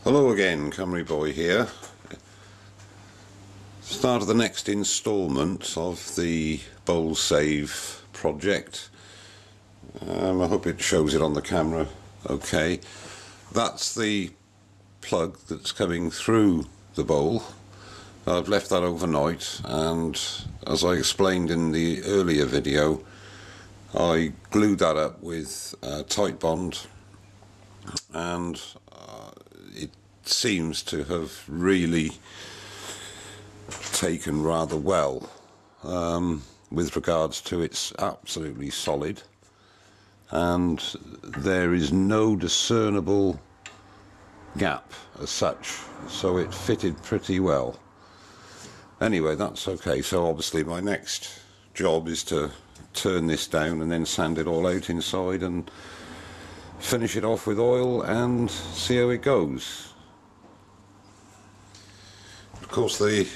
Hello again, Cymru Boy here. Start of the next instalment of the bowl save project. I hope it shows it on the camera okay. That's the plug that's coming through the bowl. I've left that overnight, and as I explained in the earlier video, I glued that up with tight bond, and it seems to have really taken rather well with regards to it's absolutely solid, and there is no discernible gap as such, so it fitted pretty well. Anyway, that's okay. So obviously my next job is to turn this down and then sand it all out inside and finish it off with oil and see how it goes. Of course, the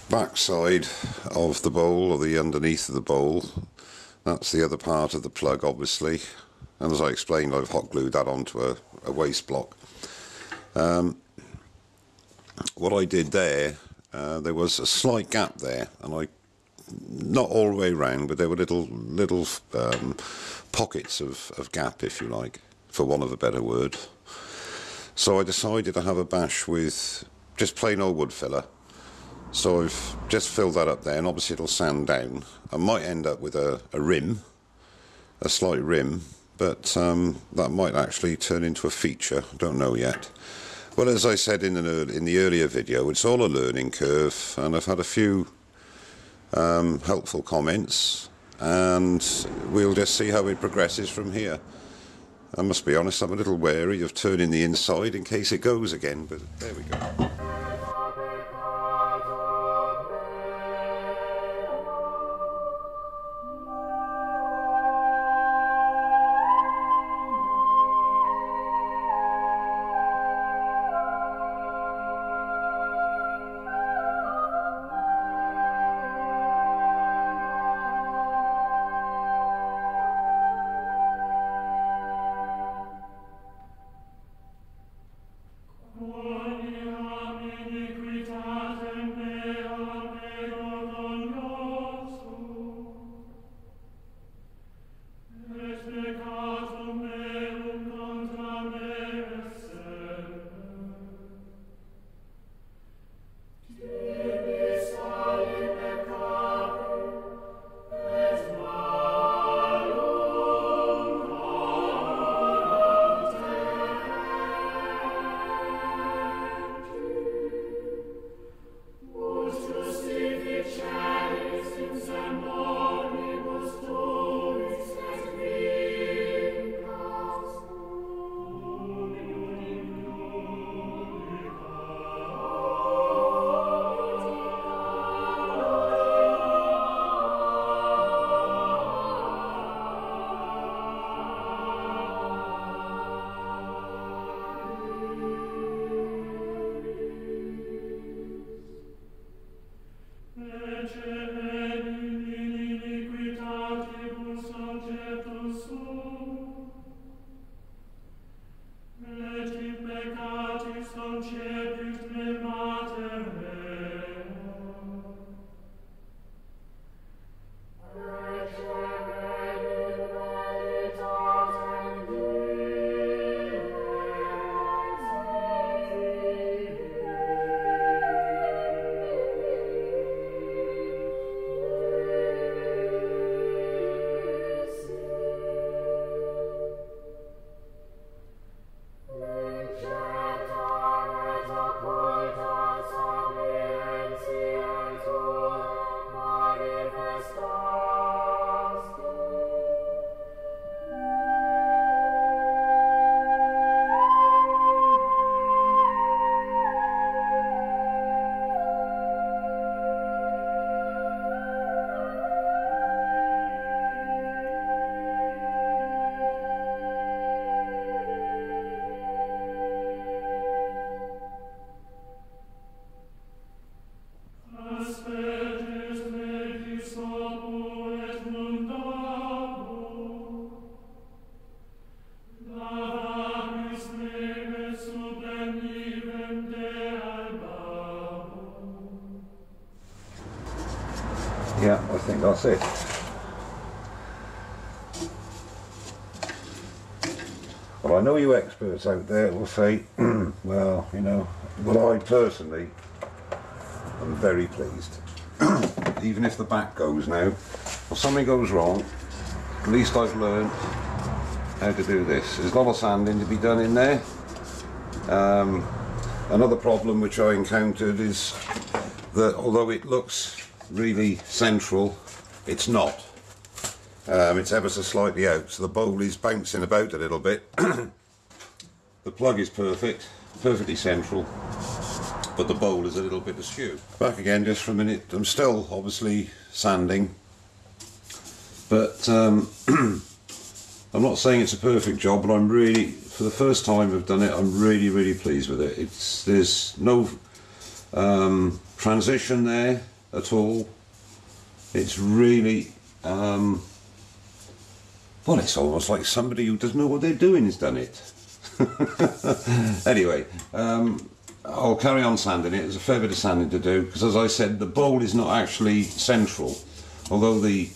back side of the bowl, or the underneath of the bowl, that's the other part of the plug obviously, and as I explained, I've hot glued that onto a waste block. What I did there, there was a slight gap there, and not all the way round, but there were little pockets of gap, if you like, for want of a better word. So I decided to have a bash with just plain old wood filler. So I've just filled that up there, and obviously it'll sand down. I might end up with a rim, a slight rim, but that might actually turn into a feature. I don't know yet. Well, as I said in the earlier video, it's all a learning curve, and I've had a few helpful comments, and we'll just see how it progresses from here. I must be honest, I'm a little wary of turning the inside in case it goes again, but there we go. Yeah, I think that's it. Well, I know you experts out there will say, well, you know, well, I personally am very pleased. Even if the back goes now, or something goes wrong, at least I've learned how to do this. There's a lot of sanding to be done in there. Another problem which I encountered is that although it looks really central, it's not. It's ever so slightly out, so the bowl is bouncing about a little bit. The plug is perfectly central, but the bowl is a little bit askew. Back again just for a minute. I'm still obviously sanding, but I'm not saying it's a perfect job, but I'm really, for the first time I've done it, I'm really pleased with it. There's no transition there at all. It's really well, it's almost like somebody who doesn't know what they're doing has done it. Anyway, I'll carry on sanding it. There's a fair bit of sanding to do, because as I said, the bowl is not actually central. Although the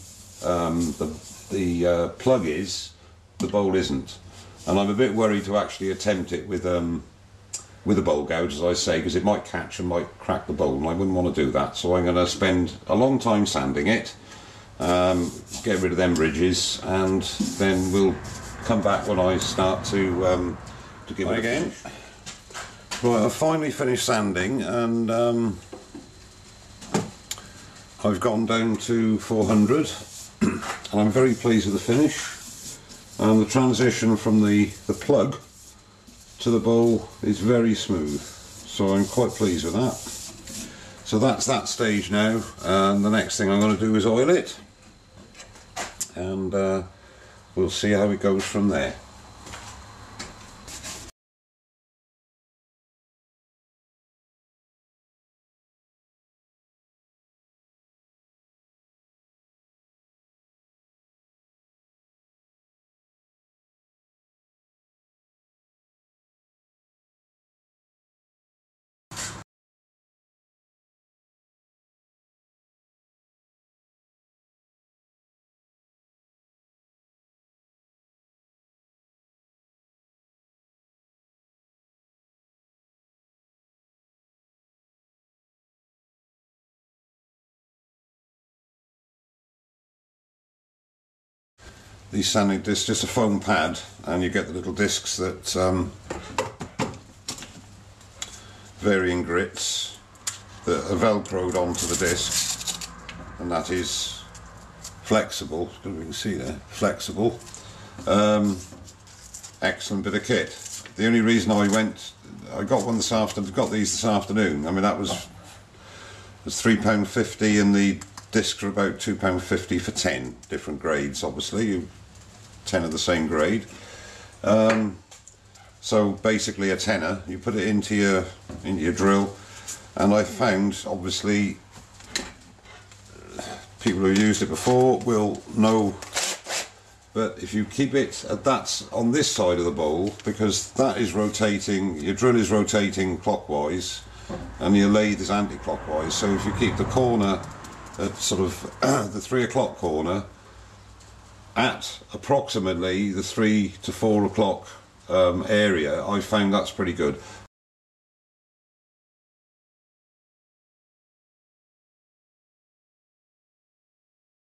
plug is, the bowl isn't. And I'm a bit worried to actually attempt it with a bowl gouge, as I say, because it might catch and might crack the bowl, and I wouldn't want to do that. So I'm going to spend a long time sanding it, get rid of them ridges, and then we'll come back when I start to give it again. Right, I've finally finished sanding, and I've gone down to 400, and I'm very pleased with the finish. And the transition from the plug to the bowl is very smooth, so I'm quite pleased with that. So that's that stage now, and the next thing I'm going to do is oil it, and we'll see how it goes from there. These sanding discs, just a foam pad, and you get the little discs that varying grits that are velcroed onto the disc, and that is flexible. We can see there, flexible. Excellent bit of kit. The only reason I got one this afternoon, got these this afternoon. I mean, that was £3.50, and the discs are about £2.50 for 10 different grades. Obviously, 10 of the same grade. So basically a tenner. You put it into your drill, and I found, obviously, people who used it before will know. But if you keep it that's on this side of the bowl, because that is rotating, your drill is rotating clockwise, and your lathe is anti-clockwise. So if you keep the corner at sort of the 3 o'clock corner at approximately the 3 to 4 o'clock area, I found that's pretty good.